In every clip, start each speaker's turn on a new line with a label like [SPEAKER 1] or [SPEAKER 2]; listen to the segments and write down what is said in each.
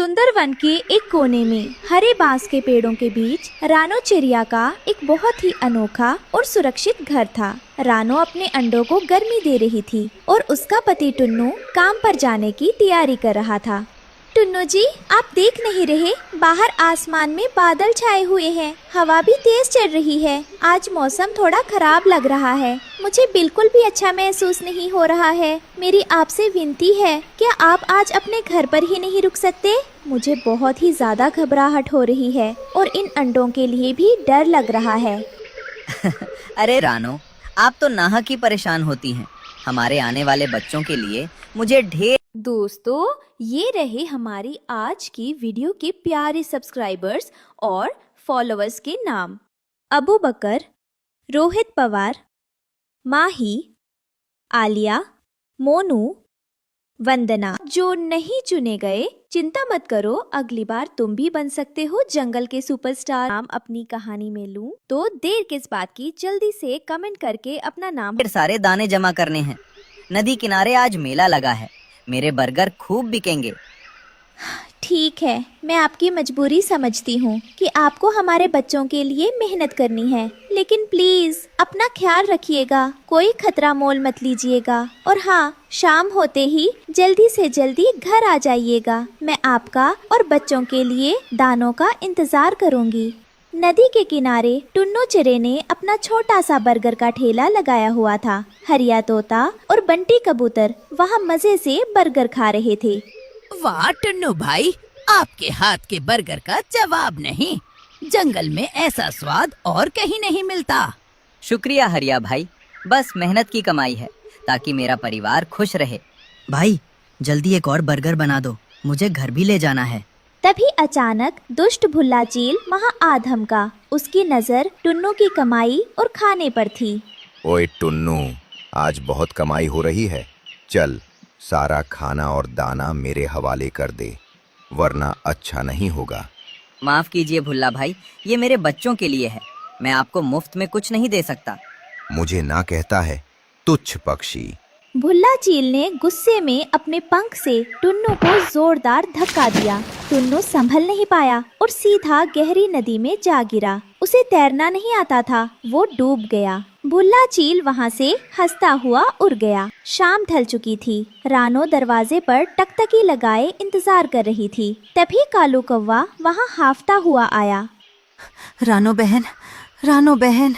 [SPEAKER 1] सुंदर वन के एक कोने में हरे बांस के पेड़ों के बीच रानो चिड़िया का एक बहुत ही अनोखा और सुरक्षित घर था। रानो अपने अंडों को गर्मी दे रही थी और उसका पति टुन्नू काम पर जाने की तैयारी कर रहा था। टुन्नू जी, आप देख नहीं रहे, बाहर आसमान में बादल छाए हुए हैं, हवा भी तेज चल रही है। आज मौसम थोड़ा खराब लग रहा है, मुझे बिल्कुल भी अच्छा महसूस नहीं हो रहा है। मेरी आपसे विनती है, क्या आप आज अपने घर पर ही नहीं रुक सकते? मुझे बहुत ही ज्यादा घबराहट हो रही है और इन अंडों के लिए भी डर लग रहा है।
[SPEAKER 2] अरे रानो, आप तो नाहक ही परेशान होती हैं। हमारे आने वाले बच्चों के लिए मुझे ढेर।
[SPEAKER 1] दोस्तों, ये रहे हमारी आज की वीडियो के प्यारे सब्सक्राइबर्स और फॉलोअर्स के नाम। अबू बकर, रोहित पवार, माही, आलिया, मोनू, वंदना। जो नहीं चुने गए, चिंता मत करो, अगली बार तुम भी बन सकते हो जंगल के सुपरस्टार। नाम अपनी कहानी में लूं तो देर किस बात की, जल्दी से कमेंट करके अपना नाम।
[SPEAKER 2] ढेर सारे दाने जमा करने हैं। नदी किनारे आज मेला लगा है, मेरे बर्गर खूब बिकेंगे।
[SPEAKER 1] ठीक है, मैं आपकी मजबूरी समझती हूँ कि आपको हमारे बच्चों के लिए मेहनत करनी है, लेकिन प्लीज अपना ख्याल रखिएगा, कोई खतरा मोल मत लीजिएगा। और हाँ, शाम होते ही जल्दी से जल्दी घर आ जाइएगा। मैं आपका और बच्चों के लिए दानों का इंतजार करूँगी। नदी के किनारे टुन्नू चिड़े ने अपना छोटा सा बर्गर का ठेला लगाया हुआ था। हरिया तोता और बंटी कबूतर वहाँ मजे से बर्गर खा रहे थे।
[SPEAKER 3] वाह टुन्नू भाई, आपके हाथ के बर्गर का जवाब नहीं। जंगल में ऐसा स्वाद और कहीं नहीं मिलता।
[SPEAKER 2] शुक्रिया हरिया भाई, बस मेहनत की कमाई है ताकि मेरा परिवार खुश रहे। भाई जल्दी एक और बर्गर बना दो, मुझे घर भी ले जाना है।
[SPEAKER 1] तभी अचानक दुष्ट भुल्ला चील वहाँ आ धमका। उसकी नजर टुन्नू की कमाई और खाने पर थी।
[SPEAKER 4] ओए टुन्नू, आज बहुत कमाई हो रही है, चल सारा खाना और दाना मेरे हवाले कर दे, वरना अच्छा नहीं होगा।
[SPEAKER 2] माफ कीजिए भुल्ला भाई, ये मेरे बच्चों के लिए है, मैं आपको मुफ्त में कुछ नहीं दे सकता।
[SPEAKER 4] मुझे ना कहता है, तुच्छ पक्षी।
[SPEAKER 1] भुल्ला चील ने गुस्से में अपने पंख से टुन्नू को जोरदार धक्का दिया। टुन्नू संभल नहीं पाया और सीधा गहरी नदी में जा गिरा। उसे तैरना नहीं आता था, वो डूब गया। भुल्ला चील वहाँ से हंसता हुआ उड़ गया। शाम ढल चुकी थी। रानो दरवाजे पर टकटकी लगाए इंतजार कर रही थी। तभी कालू कौवा वहाँ हाफता हुआ आया।
[SPEAKER 5] रानो बहन,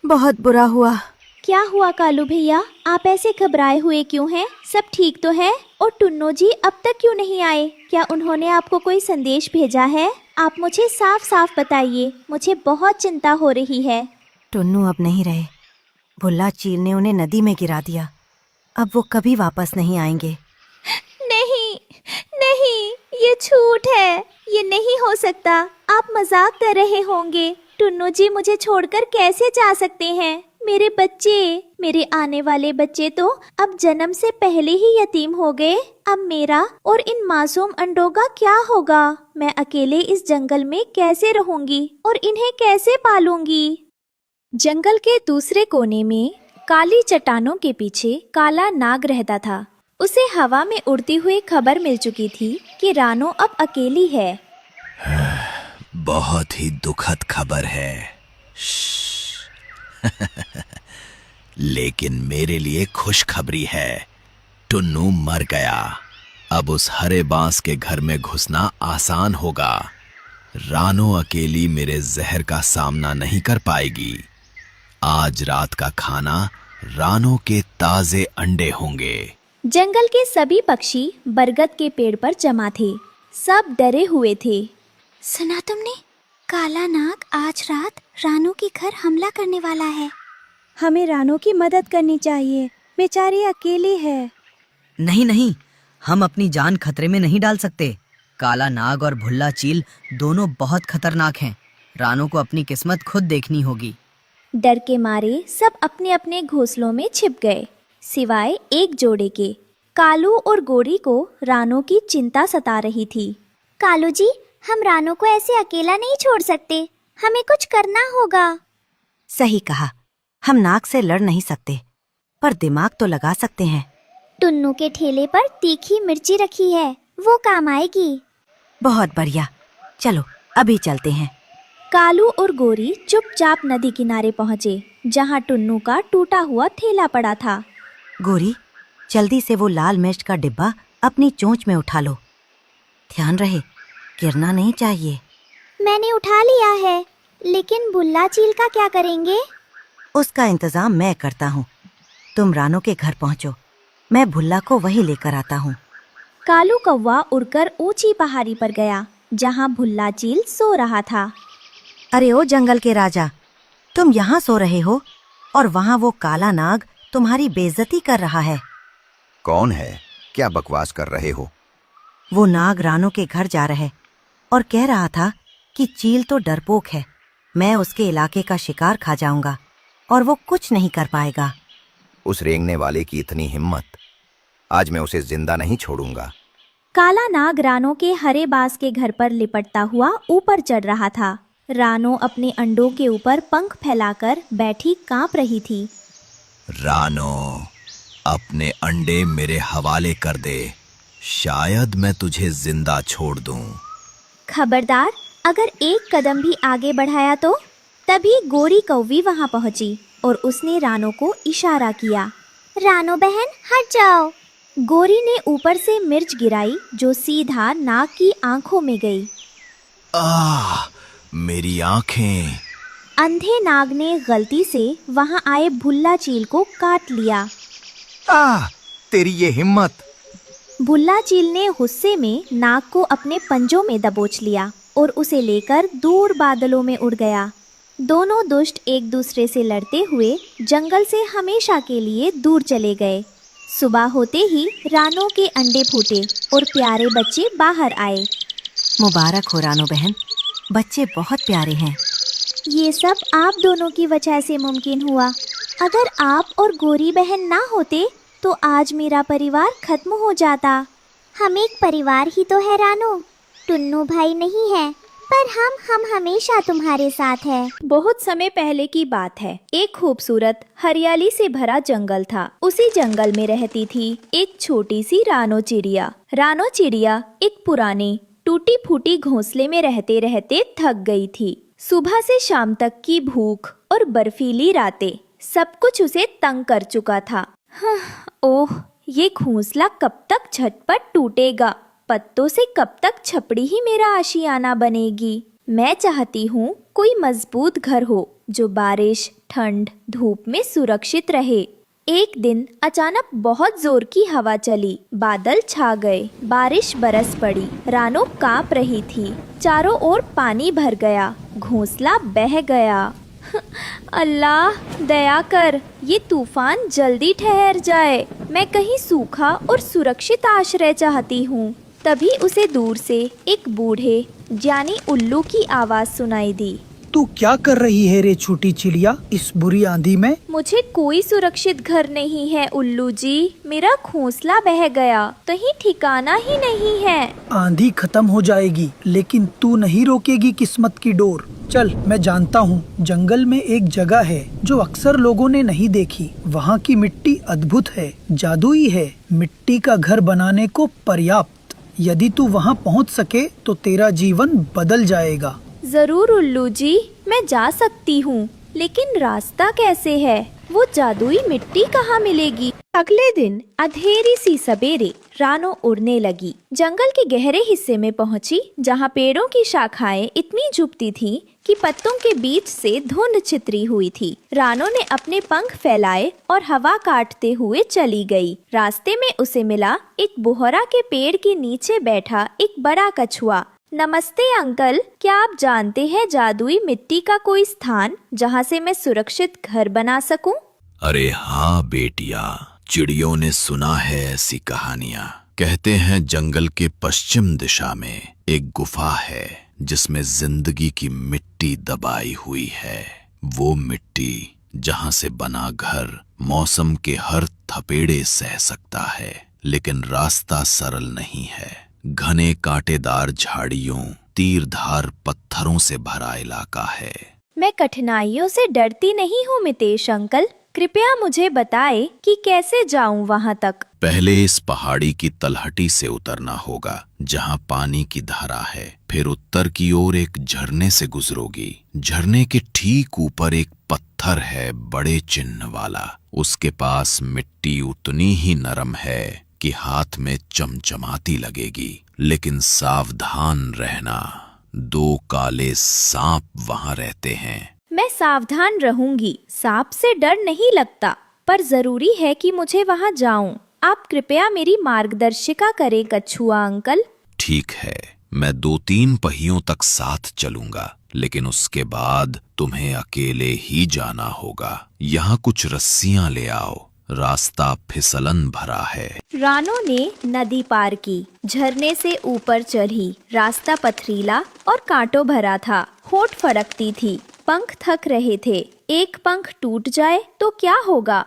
[SPEAKER 5] बहुत बुरा हुआ।
[SPEAKER 1] क्या हुआ कालू भैया, आप ऐसे घबराए हुए क्यों हैं? सब ठीक तो है? और टुन्नू जी अब तक क्यों नहीं आए? क्या उन्होंने आपको कोई संदेश भेजा है? आप मुझे साफ साफ बताइए, मुझे बहुत चिंता हो रही है।
[SPEAKER 5] टुन्नू अब नहीं रहे, भुल्ला चील ने उन्हें नदी में गिरा दिया। अब वो कभी वापस नहीं आएंगे।
[SPEAKER 1] नहीं, ये झूठ है, ये नहीं हो सकता। आप मजाक कर रहे होंगे। टुन्नू जी मुझे छोड़कर कैसे जा सकते हैं? मेरे बच्चे, मेरे आने वाले बच्चे तो अब जन्म से पहले ही यतीम हो गए। अब मेरा और इन मासूम अंडों का क्या होगा? मैं अकेले इस जंगल में कैसे रहूंगी और इन्हें कैसे पालूंगी? जंगल के दूसरे कोने में काली चट्टानों के पीछे काला नाग रहता था। उसे हवा में उड़ती हुई खबर मिल चुकी थी कि रानो अब अकेली है।
[SPEAKER 6] बहुत ही दुखद खबर है। लेकिन मेरे लिए खुशखबरी है, टुन्नू मर गया। अब उस हरे बांस के घर में घुसना आसान होगा। रानो अकेली मेरे जहर का सामना नहीं कर पाएगी। आज रात का खाना रानो के ताजे अंडे होंगे।
[SPEAKER 1] जंगल के सभी पक्षी बरगद के पेड़ पर जमा थे। सब डरे हुए थे।
[SPEAKER 7] सुना तुमने? काला नाग आज रात रानो के घर हमला करने वाला है।
[SPEAKER 5] हमें रानो की मदद करनी चाहिए, बेचारी अकेली है।
[SPEAKER 2] नहीं, हम अपनी जान खतरे में नहीं डाल सकते। काला नाग और भुल्ला चील दोनों बहुत खतरनाक हैं। रानो को अपनी किस्मत खुद देखनी होगी।
[SPEAKER 1] डर के मारे सब अपने अपने घोंसलों में छिप गए, सिवाय एक जोड़े के। कालू और गोरी को रानो की चिंता सता रही थी।
[SPEAKER 7] कालू जी, हम रानो को ऐसे अकेला नहीं छोड़ सकते, हमें कुछ करना होगा।
[SPEAKER 5] सही कहा, हम नाग से लड़ नहीं सकते, पर दिमाग तो लगा सकते हैं।
[SPEAKER 7] टुन्नू के ठेले पर तीखी मिर्ची रखी है, वो काम आएगी।
[SPEAKER 5] बहुत बढ़िया, चलो अभी चलते हैं।
[SPEAKER 1] कालू और गोरी चुपचाप नदी किनारे पहुँचे, जहाँ टुन्नू का टूटा हुआ थैला पड़ा था।
[SPEAKER 5] गोरी, जल्दी से वो लाल मिर्च का डिब्बा अपनी चोंच में उठा लो। ध्यान रहे, गिरना नहीं चाहिए।
[SPEAKER 7] मैंने उठा लिया है, लेकिन बुल्ला चील का क्या करेंगे?
[SPEAKER 5] उसका इंतजाम मैं करता हूँ। तुम रानो के घर पहुँचो, मैं भुल्ला को वहीं लेकर आता हूँ।
[SPEAKER 1] कालू कौवा उड़कर ऊंची पहाड़ी पर गया, जहाँ भुल्ला चील सो रहा था।
[SPEAKER 5] अरे ओ जंगल के राजा, तुम यहाँ सो रहे हो और वहाँ वो काला नाग तुम्हारी बेइज्जती कर रहा है।
[SPEAKER 4] कौन है? क्या बकवास कर रहे हो?
[SPEAKER 5] वो नाग रानो के घर जा रहे और कह रहा था कि चील तो डरपोक है, मैं उसके इलाके का शिकार खा जाऊंगा और वो कुछ नहीं कर पाएगा।
[SPEAKER 4] उस रेंगने वाले की इतनी हिम्मत! आज मैं उसे जिंदा नहीं छोड़ूंगा।
[SPEAKER 1] काला नाग रानो के हरे बांस के घर पर लिपटता हुआ ऊपर चढ़ रहा था। रानो अपने अंडों के ऊपर पंख फैलाकर बैठी कांप रही थी।
[SPEAKER 6] रानो, अपने अंडे मेरे हवाले कर दे, शायद मैं तुझे जिंदा छोड़ दूं।
[SPEAKER 1] खबरदार, अगर एक कदम भी आगे बढ़ाया तो। तभी गोरी कौवी वहां पहुंची और उसने रानो को इशारा किया।
[SPEAKER 7] रानो बहन, हट जाओ।
[SPEAKER 1] गोरी ने ऊपर से मिर्च गिराई, जो सीधा नाग की आंखों में गई।
[SPEAKER 6] आह, मेरी आंखें!
[SPEAKER 1] अंधे नाग ने गलती से वहां आए भुल्ला चील को काट लिया।
[SPEAKER 4] तेरी ये हिम्मत!
[SPEAKER 1] भुल्ला चील ने गुस्से में नाग को अपने पंजों में दबोच लिया और उसे लेकर दूर बादलों में उड़ गया। दोनों दुष्ट एक दूसरे से लड़ते हुए जंगल से हमेशा के लिए दूर चले गए। सुबह होते ही रानो के अंडे फूटे और प्यारे बच्चे बाहर आए।
[SPEAKER 5] मुबारक हो रानो बहन, बच्चे बहुत प्यारे हैं।
[SPEAKER 1] ये सब आप दोनों की वजह से मुमकिन हुआ। अगर आप और गोरी बहन ना होते तो आज मेरा परिवार खत्म हो जाता।
[SPEAKER 7] हम एक परिवार ही तो है रानो। टुन्नू भाई नहीं है, पर हम हमेशा तुम्हारे साथ है।
[SPEAKER 1] बहुत समय पहले की बात है। एक खूबसूरत हरियाली से भरा जंगल था। उसी जंगल में रहती थी एक छोटी सी रानो चिड़िया। रानो चिड़िया एक पुराने टूटी फूटी घोंसले में रहते रहते थक गई थी। सुबह से शाम तक की भूख और बर्फीली रातें सब कुछ उसे तंग कर चुका था। ओह, ये घोंसला कब तक झटपट टूटेगा? पत्तों से कब तक छपड़ी ही मेरा आशियाना बनेगी? मैं चाहती हूँ कोई मजबूत घर हो जो बारिश, ठंड, धूप में सुरक्षित रहे। एक दिन अचानक बहुत जोर की हवा चली, बादल छा गए, बारिश बरस पड़ी। रानो कांप रही थी, चारों ओर पानी भर गया, घोंसला बह गया। अल्लाह दया कर, ये तूफान जल्दी ठहर जाए। मैं कहीं सूखा और सुरक्षित आश्रय चाहती हूँ। तभी उसे दूर से एक बूढ़े यानी उल्लू की आवाज सुनाई दी।
[SPEAKER 8] तू क्या कर रही है रे छोटी चिड़िया इस बुरी आंधी में?
[SPEAKER 1] मुझे कोई सुरक्षित घर नहीं है उल्लू जी। मेरा घोंसला बह गया, कहीं ठिकाना ही नहीं है।
[SPEAKER 8] आंधी खत्म हो जाएगी, लेकिन तू नहीं रोकेगी किस्मत की डोर। चल, मैं जानता हूँ, जंगल में एक जगह है जो अक्सर लोगों ने नहीं देखी। वहाँ की मिट्टी अद्भुत है, जादुई है, मिट्टी का घर बनाने को पर्याप्त। यदि तू वहाँ पहुँच सके तो तेरा जीवन बदल जाएगा।
[SPEAKER 1] जरूर उल्लू जी, मैं जा सकती हूँ, लेकिन रास्ता कैसे है? वो जादुई मिट्टी कहाँ मिलेगी? अगले दिन अंधेरी सी सवेरे रानो उड़ने लगी। जंगल के गहरे हिस्से में पहुँची, जहाँ पेड़ों की शाखाएं इतनी झुकती थीं कि पत्तों के बीच से धुंध छितरी हुई थी। रानो ने अपने पंख फैलाए और हवा काटते हुए चली गई। रास्ते में उसे मिला एक बोहरा के पेड़ के नीचे बैठा एक बड़ा कछुआ। नमस्ते अंकल, क्या आप जानते हैं जादुई मिट्टी का कोई स्थान जहाँ से मैं सुरक्षित घर बना सकूं?
[SPEAKER 6] अरे हाँ बेटिया, चिड़ियों ने सुना है ऐसी कहानियां। कहते हैं जंगल के पश्चिम दिशा में एक गुफा है जिसमें जिंदगी की मिट्टी दबाई हुई है। वो मिट्टी जहाँ से बना घर मौसम के हर थपेड़े सह सकता है, लेकिन रास्ता सरल नहीं है। घने कांटेदार झाड़ियों, तीरधार पत्थरों से भरा इलाका है।
[SPEAKER 1] मैं कठिनाइयों से डरती नहीं हूँ मितेश अंकल। कृपया मुझे बताए कि कैसे जाऊं वहां तक।
[SPEAKER 6] पहले इस पहाड़ी की तलहटी से उतरना होगा जहाँ पानी की धारा है। फिर उत्तर की ओर एक झरने से गुजरोगी। झरने के ठीक ऊपर एक पत्थर है बड़े चिन्ह वाला। उसके पास मिट्टी उतनी ही नरम है कि हाथ में चमचमाती लगेगी। लेकिन सावधान रहना, 2 काले सांप वहां रहते हैं।
[SPEAKER 1] मैं सावधान रहूंगी। सांप से डर नहीं लगता, पर जरूरी है कि मुझे वहां जाऊं। आप कृपया मेरी मार्गदर्शिका करें कछुआ अंकल।
[SPEAKER 6] ठीक है, मैं 2-3 पहियों तक साथ चलूंगा, लेकिन उसके बाद तुम्हें अकेले ही जाना होगा। यहाँ कुछ रस्सियां ले आओ, रास्ता फिसलन भरा है।
[SPEAKER 1] रानो ने नदी पार की, झरने से ऊपर चढ़ी। रास्ता पथरीला और कांटों भरा था। होठ फड़कती थी, पंख थक रहे थे। एक पंख टूट जाए तो क्या होगा?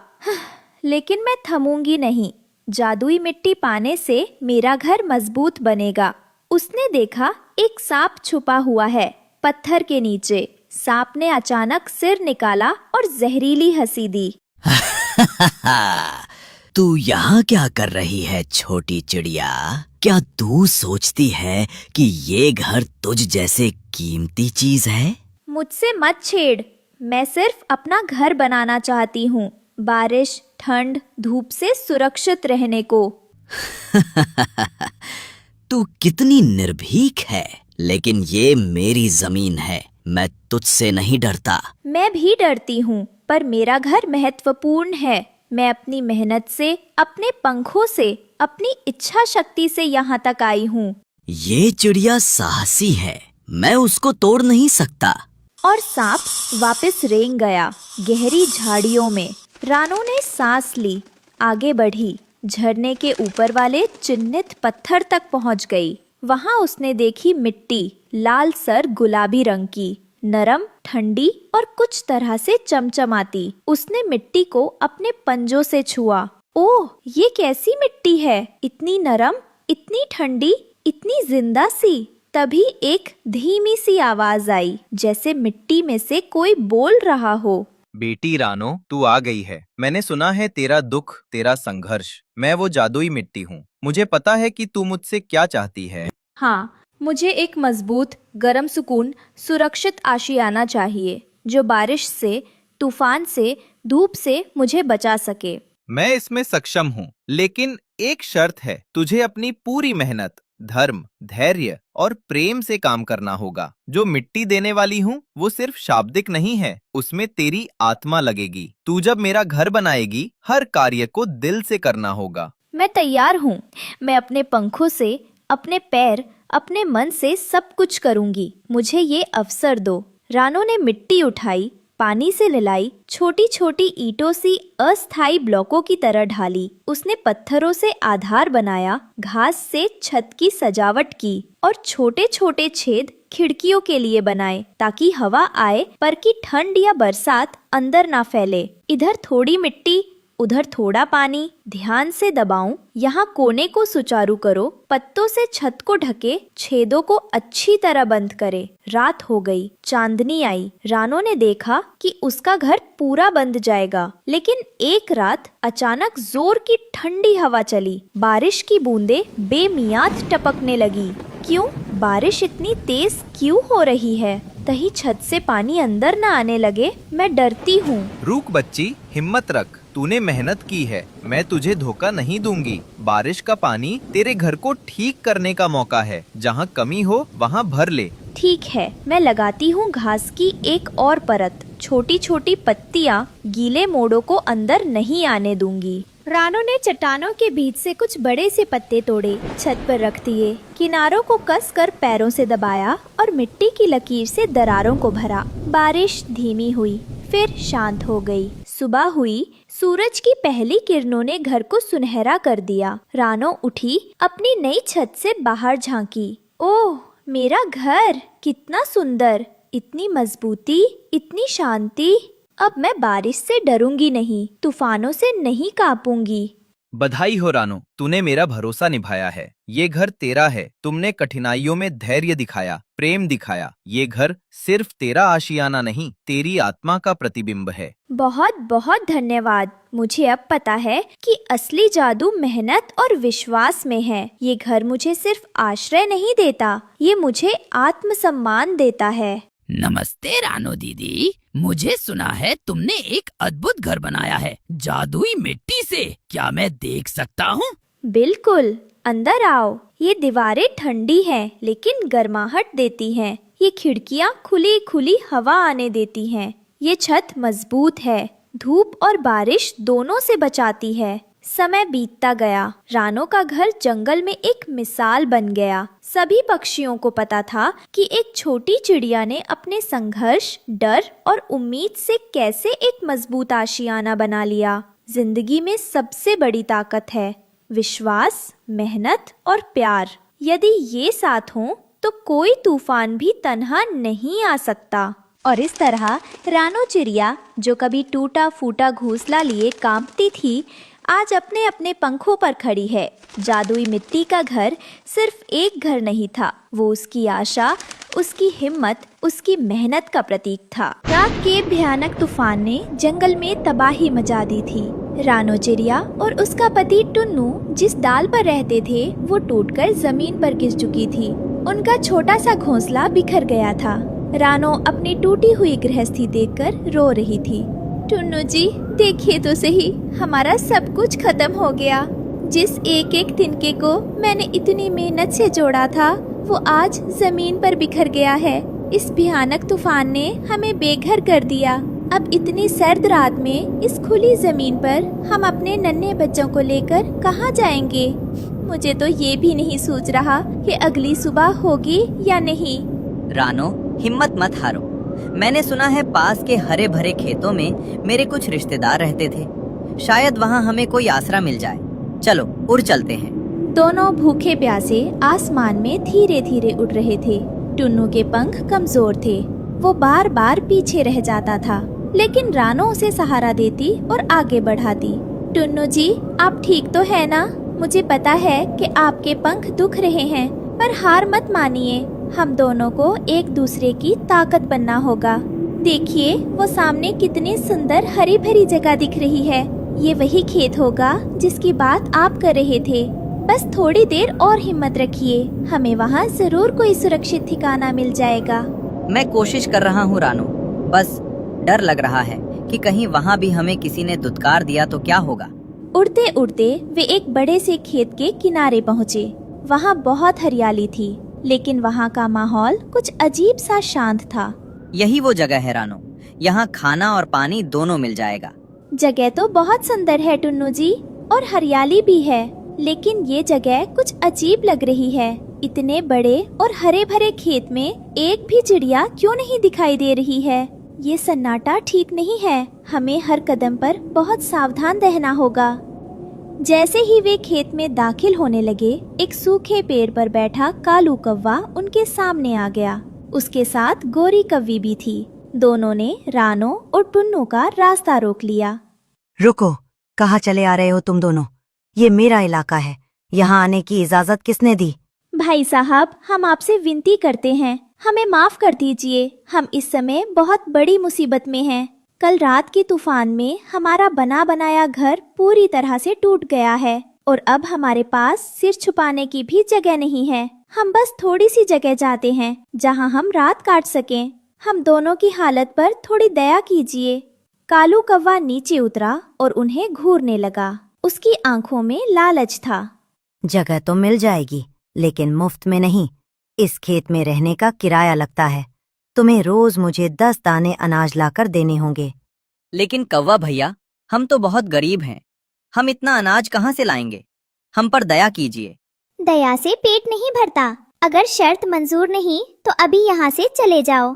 [SPEAKER 1] लेकिन मैं थमूंगी नहीं। जादुई मिट्टी पाने से मेरा घर मजबूत बनेगा। उसने देखा एक सांप छुपा हुआ है पत्थर के नीचे। सांप ने अचानक सिर निकाला और जहरीली हंसी दी।
[SPEAKER 2] तू यहाँ क्या कर रही है छोटी चिड़िया? क्या तू सोचती है कि ये घर तुझ जैसे कीमती चीज है?
[SPEAKER 1] मुझसे मत छेड़। मैं सिर्फ अपना घर बनाना चाहती हूँ, बारिश, ठंड, धूप से सुरक्षित रहने को।
[SPEAKER 2] तू कितनी निर्भीक है, लेकिन ये मेरी जमीन है। मैं तुझसे नहीं डरता।
[SPEAKER 1] मैं भी डरती हूँ, पर मेरा घर महत्वपूर्ण है। मैं अपनी मेहनत से, अपने पंखों से, अपनी इच्छा शक्ति से यहाँ तक आई हूँ।
[SPEAKER 2] ये चिड़िया साहसी है, मैं उसको तोड़ नहीं सकता।
[SPEAKER 1] और सांप वापस रेंग गया गहरी झाड़ियों में। रानो ने सांस ली, आगे बढ़ी। झरने के ऊपर वाले चिन्हित पत्थर तक पहुंच गई। वहां उसने देखी मिट्टी, लाल सर गुलाबी रंग की, नरम, ठंडी और कुछ तरह से चमचमाती। उसने मिट्टी को अपने पंजों से छुआ। ओह, ये कैसी मिट्टी है? इतनी नरम, इतनी ठंडी, इतनी जिंदा सी। तभी एक धीमी सी आवाज आई, जैसे मिट्टी में से कोई बोल रहा हो।
[SPEAKER 9] बेटी रानो, तू आ गई है। मैंने सुना है तेरा दुख, तेरा संघर्ष। मैं वो जादुई मिट्टी हूँ। मुझे पता है कि तू मुझसे क्या चाहती है।
[SPEAKER 1] हाँ, मुझे एक मजबूत, गर्म सुकून, सुरक्षित आशियाना चाहिए, जो बारिश से, तूफान से, धूप से मुझे बचा सके।
[SPEAKER 9] मैं इसमें सक्षम हूँ, लेकिन एक शर्त है। तुझे अपनी पूरी मेहनत, धर्म, धैर्य और प्रेम से काम करना होगा। जो मिट्टी देने वाली हूँ वो सिर्फ शाब्दिक नहीं है, उसमें तेरी आत्मा लगेगी। तू जब मेरा घर बनाएगी, हर कार्य को दिल से करना होगा।
[SPEAKER 1] मैं तैयार हूँ। मैं अपने पंखों से, अपने पैर, अपने मन से सब कुछ करूँगी। मुझे ये अवसर दो। रानो ने मिट्टी उठाई, पानी से मिलाई, छोटी छोटी ईंटों सी अस्थायी ब्लॉकों की तरह ढाली। उसने पत्थरों से आधार बनाया, घास से छत की सजावट की और छोटे छोटे छेद खिड़कियों के लिए बनाए, ताकि हवा आए पर कि ठंड या बरसात अंदर ना फैले। इधर थोड़ी मिट्टी, उधर थोड़ा पानी। ध्यान से दबाऊं, यहाँ कोने को सुचारू करो, पत्तों से छत को ढके, छेदों को अच्छी तरह बंद करे। रात हो गई, चांदनी आई। रानो ने देखा कि उसका घर पूरा बंद जाएगा, लेकिन एक रात अचानक जोर की ठंडी हवा चली। बारिश की बूंदें बेमियाद टपकने लगी। क्यों? बारिश इतनी तेज क्यों हो रही है? कहीं छत से पानी अंदर न आने लगे। मैं डरती हूँ।
[SPEAKER 9] रुक बच्ची, हिम्मत रख। तूने मेहनत की है, मैं तुझे धोखा नहीं दूंगी। बारिश का पानी तेरे घर को ठीक करने का मौका है। जहाँ कमी हो वहाँ भर ले।
[SPEAKER 1] ठीक है, मैं लगाती हूँ घास की एक और परत। छोटी छोटी पत्तियाँ गीले मोड़ों को अंदर नहीं आने दूंगी। रानो ने चट्टानों के बीच से कुछ बड़े से पत्ते तोड़े, छत पर रख दिए, किनारों को कसकर पैरों से दबाया और मिट्टी की लकीर से दरारों को भरा। बारिश धीमी हुई, फिर शांत हो गई। सुबह हुई, सूरज की पहली किरणों ने घर को सुनहरा कर दिया। रानो उठी, अपनी नई छत से बाहर झांकी। ओह, मेरा घर कितना सुंदर, इतनी मजबूती, इतनी शांति। अब मैं बारिश से डरूंगी नहीं, तूफानों से नहीं कांपूंगी।
[SPEAKER 9] बधाई हो रानो, तूने मेरा भरोसा निभाया है। ये घर तेरा है। तुमने कठिनाइयों में धैर्य दिखाया, प्रेम दिखाया। ये घर सिर्फ तेरा आशियाना नहीं, तेरी आत्मा का प्रतिबिंब है।
[SPEAKER 1] बहुत बहुत धन्यवाद। मुझे अब पता है कि असली जादू मेहनत और विश्वास में है। ये घर मुझे सिर्फ आश्रय नहीं देता, ये मुझे आत्मसम्मान देता है।
[SPEAKER 3] नमस्ते रानो दीदी, मुझे सुना है तुमने एक अद्भुत घर बनाया है जादुई मिट्टी से। क्या मैं देख सकता हूँ?
[SPEAKER 1] बिल्कुल, अंदर आओ। ये दीवारें ठंडी हैं लेकिन गर्माहट देती हैं। ये खिड़कियाँ खुली खुली हवा आने देती हैं। ये छत मजबूत है, धूप और बारिश दोनों से बचाती है। समय बीतता गया। रानो का घर जंगल में एक मिसाल बन गया। सभी पक्षियों को पता था कि एक छोटी चिड़िया ने अपने संघर्ष, डर और उम्मीद से कैसे एक मजबूत आशियाना बना लिया। जिंदगी में सबसे बड़ी ताकत है विश्वास, मेहनत और प्यार। यदि ये साथ हों तो कोई तूफान भी तन्हा नहीं आ सकता। और इस तरह रानो चिड़िया, जो कभी टूटा फूटा घोंसला लिए कांपती थी, आज अपने अपने पंखों पर खड़ी है। जादुई मिट्टी का घर सिर्फ एक घर नहीं था, वो उसकी आशा, उसकी हिम्मत, उसकी मेहनत का प्रतीक था। रात के भयानक तूफान ने जंगल में तबाही मचा दी थी। रानो चिड़िया और उसका पति टुन्नू जिस डाल पर रहते थे वो टूटकर जमीन पर गिर चुकी थी। उनका छोटा सा घोंसला बिखर गया था। रानो अपनी टूटी हुई गृहस्थी देखकर रो रही थी। टुन्नू जी, देखिए तो सही, हमारा सब कुछ खत्म हो गया। जिस एक एक तिनके को मैंने इतनी मेहनत से जोड़ा था वो आज जमीन पर बिखर गया है। इस भयानक तूफान ने हमें बेघर कर दिया। अब इतनी सर्द रात में इस खुली जमीन पर हम अपने नन्हे बच्चों को लेकर कहाँ जाएंगे? मुझे तो ये भी नहीं सूझ रहा कि अगली सुबह होगी या नहीं।
[SPEAKER 2] रानो, हिम्मत मत हारो। मैंने सुना है पास के हरे भरे खेतों में मेरे कुछ रिश्तेदार रहते थे। शायद वहाँ हमें कोई आसरा मिल जाए। चलो उड़ चलते हैं।
[SPEAKER 1] दोनों भूखे प्यासे आसमान में धीरे धीरे उड़ रहे थे। टुन्नू के पंख कमजोर थे, वो बार बार पीछे रह जाता था, लेकिन रानो उसे सहारा देती और आगे बढ़ाती। टुन्नू जी, आप ठीक तो है ना? मुझे पता है कि आपके पंख दुख रहे हैं, पर हार मत मानिए। हम दोनों को एक दूसरे की ताकत बनना होगा। देखिए, वो सामने कितनी सुंदर हरी भरी जगह दिख रही है। ये वही खेत होगा जिसकी बात आप कर रहे थे। बस थोड़ी देर और हिम्मत रखिए, हमें वहाँ जरूर कोई सुरक्षित ठिकाना मिल जाएगा।
[SPEAKER 2] मैं कोशिश कर रहा हूँ रानो, बस डर लग रहा है कि कहीं वहाँ भी हमें किसी ने दुत्कार दिया तो क्या होगा।
[SPEAKER 1] उड़ते उड़ते वे एक बड़े से खेत के किनारे पहुँचे। वहाँ बहुत हरियाली थी, लेकिन वहाँ का माहौल कुछ अजीब सा शांत था।
[SPEAKER 2] यही वो जगह है रानो, यहाँ खाना और पानी दोनों मिल जाएगा।
[SPEAKER 1] जगह तो बहुत सुंदर है टुन्नू जी, और हरियाली भी है, लेकिन ये जगह कुछ अजीब लग रही है। इतने बड़े और हरे भरे खेत में एक भी चिड़िया क्यों नहीं दिखाई दे रही है? ये सन्नाटा ठीक नहीं है। हमें हर कदम पर बहुत सावधान रहना होगा। जैसे ही वे खेत में दाखिल होने लगे, एक सूखे पेड़ पर बैठा कालू कौवा उनके सामने आ गया। उसके साथ गोरी कौवी भी थी। दोनों ने रानो और टुन्नू का रास्ता रोक लिया।
[SPEAKER 5] रुको, कहाँ चले आ रहे हो तुम दोनों? ये मेरा इलाका है, यहाँ आने की इजाजत किसने दी?
[SPEAKER 1] भाई साहब, हम आपसे विनती करते हैं, हमें माफ कर दीजिए। हम इस समय बहुत बड़ी मुसीबत में हैं। कल रात के तूफान में हमारा बना बनाया घर पूरी तरह से टूट गया है और अब हमारे पास सिर छुपाने की भी जगह नहीं है। हम बस थोड़ी सी जगह चाहते हैं जहां हम रात काट सकें। हम दोनों की हालत पर थोड़ी दया कीजिए। कालू कौवा नीचे उतरा और उन्हें घूरने लगा। उसकी आंखों में लालच था।
[SPEAKER 5] जगह तो मिल जाएगी, लेकिन मुफ्त में नहीं। इस खेत में रहने का किराया लगता है। तुम्हें रोज मुझे 10 दाने अनाज लाकर देने होंगे।
[SPEAKER 2] लेकिन कौवा भैया, हम तो बहुत गरीब हैं, हम इतना अनाज कहाँ से लाएंगे? हम पर दया कीजिए।
[SPEAKER 7] दया से पेट नहीं भरता। अगर शर्त मंजूर नहीं तो अभी यहाँ से चले जाओ।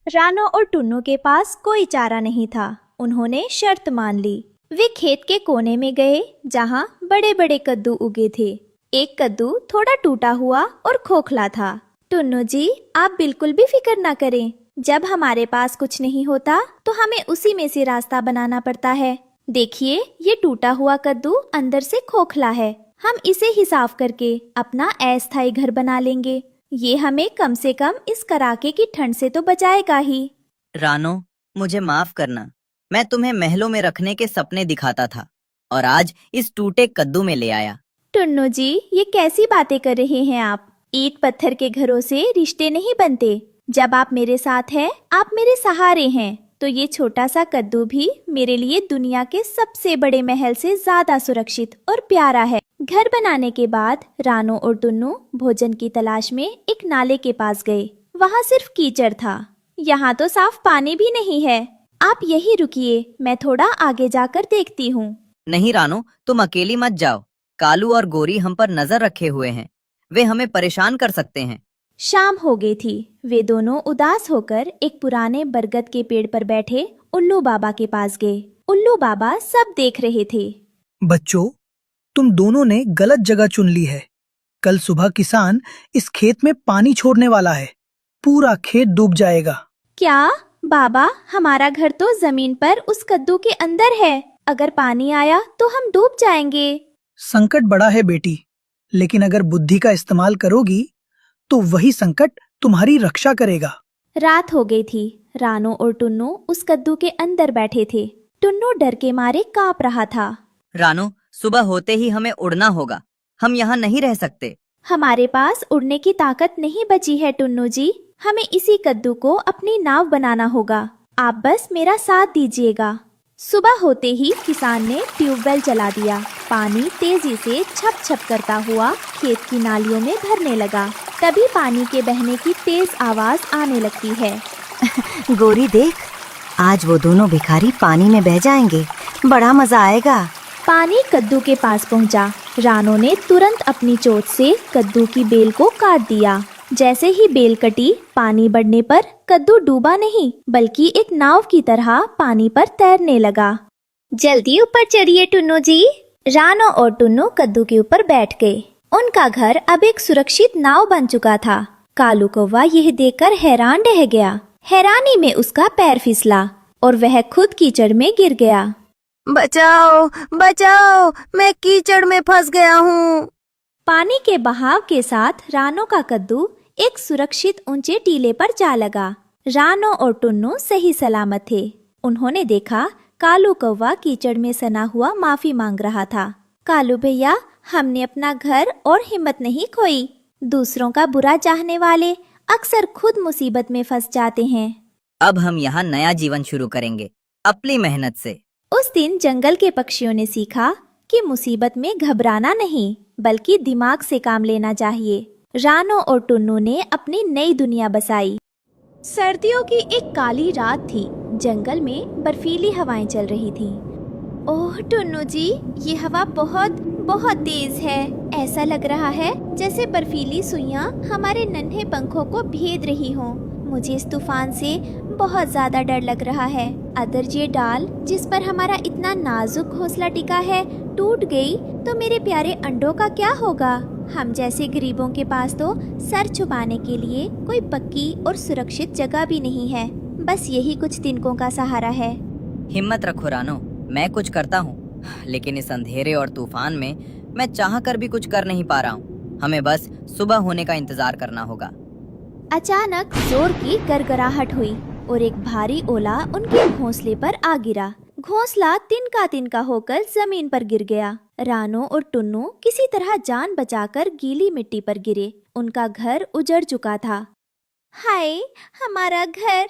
[SPEAKER 1] रानो और टुन्नू के पास कोई चारा नहीं था। उन्होंने शर्त मान ली। वे खेत के कोने में गए जहाँ बड़े बड़े कद्दू उगे थे। एक कद्दू थोड़ा टूटा हुआ और खोखला था। टुन्नू जी, आप बिल्कुल भी फिक्र ना करें। जब हमारे पास कुछ नहीं होता तो हमें उसी में से रास्ता बनाना पड़ता है। देखिए, ये टूटा हुआ कद्दू अंदर से खोखला है। हम इसे ही साफ करके अपना अस्थायी घर बना लेंगे। ये हमें कम से कम इस कड़ाके की ठंड से तो बचाएगा ही।
[SPEAKER 2] रानो, मुझे माफ करना। मैं तुम्हें महलों में रखने के सपने दिखाता था और आज इस टूटे कद्दू में ले आया।
[SPEAKER 1] टुन्नू जी, ये कैसी बातें कर रहे हैं आप? ईंट पत्थर के घरों से रिश्ते नहीं बनते। जब आप मेरे साथ हैं, आप मेरे सहारे हैं, तो ये छोटा सा कद्दू भी मेरे लिए दुनिया के सबसे बड़े महल से ज्यादा सुरक्षित और प्यारा है। घर बनाने के बाद रानो और टुन्नू भोजन की तलाश में एक नाले के पास गए। वहाँ सिर्फ कीचड़ था। यहाँ तो साफ पानी भी नहीं है। आप यही रुकिए, मैं थोड़ा आगे जाकर देखती हूँ।
[SPEAKER 2] नहीं रानो, तुम अकेली मत जाओ। कालू और गोरी हम पर नजर रखे हुए हैं। वे हमें परेशान कर सकते हैं।
[SPEAKER 1] शाम हो गई थी। वे दोनों उदास होकर एक पुराने बरगद के पेड़ पर बैठे उल्लू बाबा के पास गए। उल्लू बाबा सब देख रहे थे।
[SPEAKER 8] बच्चों, तुम दोनों ने गलत जगह चुन ली है। कल सुबह किसान इस खेत में पानी छोड़ने वाला है। पूरा खेत डूब जाएगा।
[SPEAKER 1] क्या बाबा, हमारा घर तो जमीन पर उस कद्दू के अंदर है। अगर पानी आया तो हम डूब जाएंगे।
[SPEAKER 8] संकट बड़ा है बेटी, लेकिन अगर बुद्धि का इस्तेमाल करोगी तो वही संकट तुम्हारी रक्षा करेगा।
[SPEAKER 1] रात हो गई थी। रानो और टुन्नू उस कद्दू के अंदर बैठे थे। टुन्नू डर के मारे कांप रहा था।
[SPEAKER 2] रानो, सुबह होते ही हमें उड़ना होगा। हम यहाँ नहीं रह सकते।
[SPEAKER 1] हमारे पास उड़ने की ताकत नहीं बची है टुन्नू जी। हमें इसी कद्दू को अपनी नाव बनाना होगा। आप बस मेरा साथ दीजिएगा। सुबह होते ही किसान ने ट्यूबवेल चला दिया। पानी तेजी से छप छप करता हुआ खेत की नालियों में भरने लगा। तभी पानी के बहने की तेज आवाज आने लगती है।
[SPEAKER 5] गोरी देख, आज वो दोनों भिखारी पानी में बह जाएंगे। बड़ा मजा आएगा।
[SPEAKER 1] पानी कद्दू के पास पहुंचा। रानो ने तुरंत अपनी चोट से कद्दू की बेल को काट दिया। जैसे ही बेल कटी, पानी बढ़ने पर कद्दू डूबा नहीं, बल्कि एक नाव की तरह पानी पर तैरने लगा। जल्दी ऊपर चढ़िए टुन्नू जी। रानो और टुन्नू कद्दू के ऊपर बैठ गए। उनका घर अब एक सुरक्षित नाव बन चुका था। कालू कौवा यह देखकर हैरान रह गया। हैरानी में उसका पैर फिसला और वह खुद कीचड़ में गिर गया।
[SPEAKER 5] बचाओ, बचाओ, मैं कीचड़ में फंस गया हूँ।
[SPEAKER 1] पानी के बहाव के साथ रानो का कद्दू एक सुरक्षित ऊंचे टीले पर जा लगा। रानो और टुन्नू सही सलामत थे। उन्होंने देखा कालू कौवा कीचड़ में सना हुआ माफी मांग रहा था। कालू भैया, हमने अपना घर और हिम्मत नहीं खोई। दूसरों का बुरा चाहने वाले अक्सर खुद मुसीबत में फंस जाते हैं।
[SPEAKER 2] अब हम यहाँ नया जीवन शुरू करेंगे, अपनी मेहनत से।
[SPEAKER 1] उस दिन जंगल के पक्षियों ने सीखा कि मुसीबत में घबराना नहीं, बल्कि दिमाग से काम लेना चाहिए। रानो और टुन्नू ने अपनी नई दुनिया बसाई। सर्दियों की एक काली रात थी। जंगल में बर्फीली हवाएं चल रही थी। ओह टुन्नू जी, ये हवा बहुत बहुत तेज है। ऐसा लग रहा है जैसे बर्फीली सुइयां हमारे नन्हे पंखों को भेद रही हों। मुझे इस तूफान से बहुत ज्यादा डर लग रहा है। अगर ये डाल जिस पर हमारा इतना नाजुक घोंसला टिका है टूट गई तो मेरे प्यारे अंडों का क्या होगा? हम जैसे गरीबों के पास तो सर छुपाने के लिए कोई पक्की और सुरक्षित जगह भी नहीं है। बस यही कुछ तिनकों का सहारा है।
[SPEAKER 2] हिम्मत रखो रानो, मैं कुछ करता हूँ, लेकिन इस अंधेरे और तूफान में मैं चाह कर भी कुछ कर नहीं पा रहा हूँ। हमें बस सुबह होने का इंतजार करना होगा।
[SPEAKER 1] अचानक जोर की गड़गड़ाहट हुई और एक भारी ओला उनके घोंसले पर आ गिरा। घोंसला तिनका तिनका होकर जमीन पर गिर गया। रानो और टुन्नू किसी तरह जान बचाकर गीली मिट्टी पर गिरे। उनका घर उजड़ चुका था। हाय, हमारा घर